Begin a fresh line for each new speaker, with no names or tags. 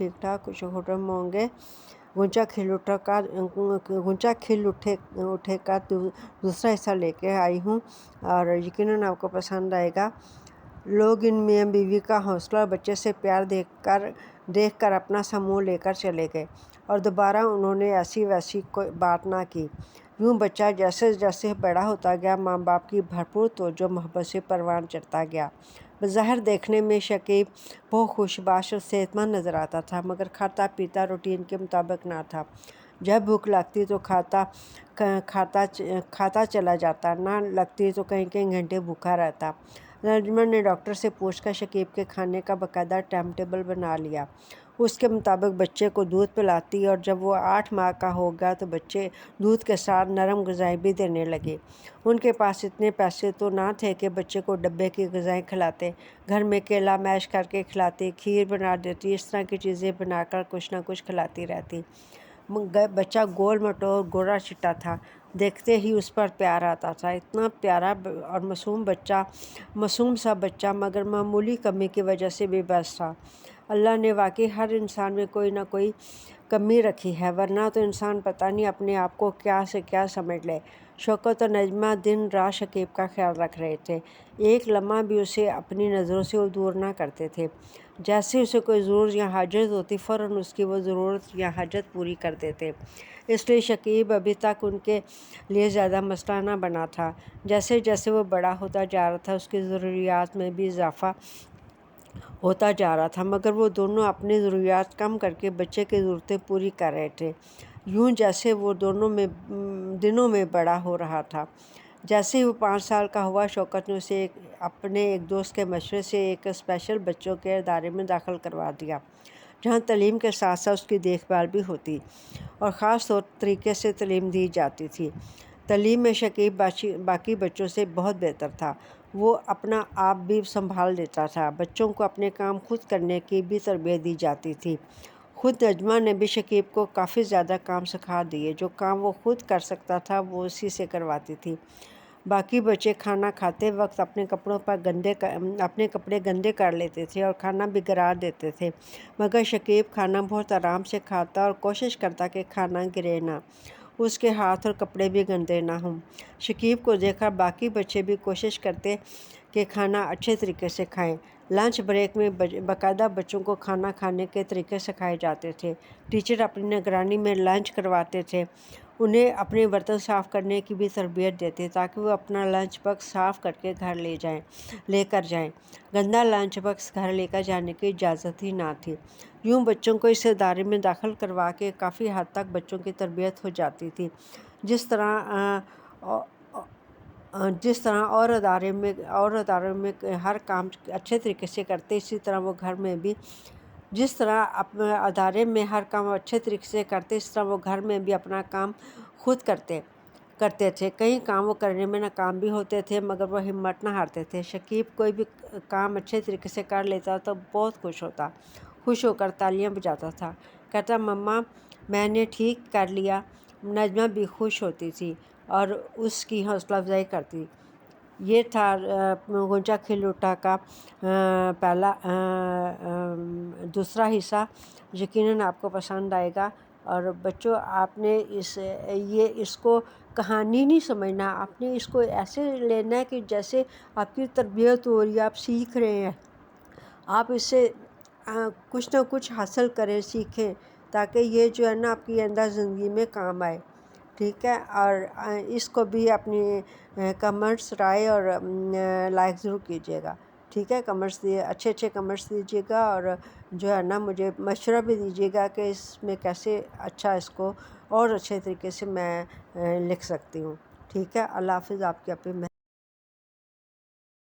ठीक ठाक कुछ होटल में होंगे। गुंजा खिल उठे का दूसरा हिस्सा लेके आई हूँ और यकीनन आपको पसंद आएगा। लोग इन मियाँ बीवी का हौसला और बच्चे से प्यार देखकर अपना समूह लेकर चले गए और दोबारा उन्होंने ऐसी वैसी कोई बात ना की। यूँ बच्चा जैसे जैसे बड़ा होता गया, माँ बाप की भरपूर तवज्जो मोहब्बत से परवान चढ़ता गया। बज़ाहिर देखने में शकीब बहुत खुशबाश और सेहतमंद नज़र आता था, मगर खाता पीता रूटीन के मुताबिक ना था। जब भूख लगती तो खाता चला जाता, ना लगती तो कहीं कहीं घंटे भूखा रहता। नजमा ने डॉक्टर से पूछकर शकीब के खाने का बाकायदा टाइम टेबल बना लिया। उसके मुताबिक बच्चे को दूध पिलाती और जब वो 8 माह का हो गया तो बच्चे दूध के साथ नरम ग़िज़ाएँ भी देने लगे। उनके पास इतने पैसे तो ना थे कि बच्चे को डब्बे की ग़िज़ाएँ खिलाते। घर में केला मैश करके खिलाती, खीर बना देती, इस तरह की चीज़ें बनाकर कुछ ना कुछ खिलाती रहती। बच्चा गोल मटोल गोरा चिट्टा था, देखते ही उस पर प्यार आता था। इतना प्यारा और मासूम सा बच्चा, मगर मामूली कमी की वजह से बेबस था। अल्लाह ने वाकई हर इंसान में कोई ना कोई कमी रखी है, वरना तो इंसान पता नहीं अपने आप को क्या से क्या समझ ले। शौकत और नजमा दिन रात शकीब का ख्याल रख रहे थे, एक लम्हा भी उसे अपनी नज़रों से वो दूर ना करते थे। जैसे उसे कोई ज़रूरत या हाजत होती, फ़ौरन उसकी वो ज़रूरत या हाजत पूरी कर देते। इसलिए शकीब अभी तक उनके लिए ज़्यादा मसला ना बना था। जैसे जैसे वो बड़ा होता जा रहा था, उसकी ज़रूरियात में भी इजाफ़ा होता जा रहा था, मगर वो दोनों अपनी ज़रूरियात कम करके बच्चे की ज़रूरतें पूरी कर रहे थे। यूँ जैसे वो दिनों में बड़ा हो रहा था। जैसे ही वो 5 साल का हुआ, शौकत ने उसे अपने एक दोस्त के मशवरे से एक स्पेशल बच्चों के इदारे में दाखिल करवा दिया, जहाँ तालीम के साथ साथ उसकी देखभाल भी होती और ख़ास तरीके से तालीम दी जाती थी। तालीम में शकीब बाकी बच्चों से बहुत बेहतर था। वो अपना आप भी संभाल लेता था। बच्चों को अपने काम खुद करने की भी तरबियत दी जाती थी। खुद नजमा ने भी शकीब को काफ़ी ज़्यादा काम सिखा दिए। जो काम वो खुद कर सकता था वो उसी से करवाती थी। बाकी बच्चे खाना खाते वक्त अपने कपड़े गंदे कर लेते थे और खाना भी गिरा देते थे, मगर शकीब खाना बहुत आराम से खाता और कोशिश करता कि खाना गिरे ना, उसके हाथ और कपड़े भी गंदे ना हों। शकीब को देखकर बाकी बच्चे भी कोशिश करते कि खाना अच्छे तरीके से खाएं। लंच ब्रेक में बाकायदा बच्चों को खाना खाने के तरीके सिखाए जाते थे। टीचर अपनी निगरानी में लंच करवाते थे। उन्हें अपने बर्तन साफ़ करने की भी तरबियत देते ताकि वो अपना लंच बॉक्स साफ़ करके घर लेकर जाएं। गंदा लंच बॉक्स घर लेकर जाने की इजाज़त ही ना थी। यूँ बच्चों को इस इदारे में दाखिल करवा के काफ़ी हद तक बच्चों की तरबियत हो जाती थी। जिस तरह और अदारों में हर काम अच्छे तरीके से करते, इसी तरह वो घर में भी जिस तरह अपने अदारे में हर काम अच्छे तरीके से करते, इस तरह वो घर में भी अपना काम खुद करते थे। कई काम वो करने में नाकाम भी होते थे, मगर वो हिम्मत ना हारते थे। शकीब कोई भी काम अच्छे तरीके से कर लेता तो बहुत खुश होकर तालियां बजाता था, कहता मम्मा मैंने ठीक कर लिया। नजमा भी खुश होती थी और उसकी हौसला अफजाई करती। ये था गुंजा खिल उठा का दूसरा हिस्सा। यकीनन आपको पसंद आएगा। और बच्चों, आपने इसको कहानी नहीं समझना, आपने इसको ऐसे लेना है कि जैसे आपकी तरबियत हो रही है, आप सीख रहे हैं। आप इससे कुछ ना कुछ हासिल करें, सीखें, ताकि ये जो है ना आपकी अंदर ज़िंदगी में काम आए। ठीक है, और इसको भी अपनी कमेंट्स, राय और लाइक ज़रूर कीजिएगा। ठीक है, कमेंट्स दिए, अच्छे कमेंट्स दीजिएगा और जो है ना मुझे मशवरा भी दीजिएगा कि इसमें कैसे इसको और अच्छे तरीके से मैं लिख सकती हूँ। ठीक है, अल्लाह हाफ़िज़। आपकी अपनी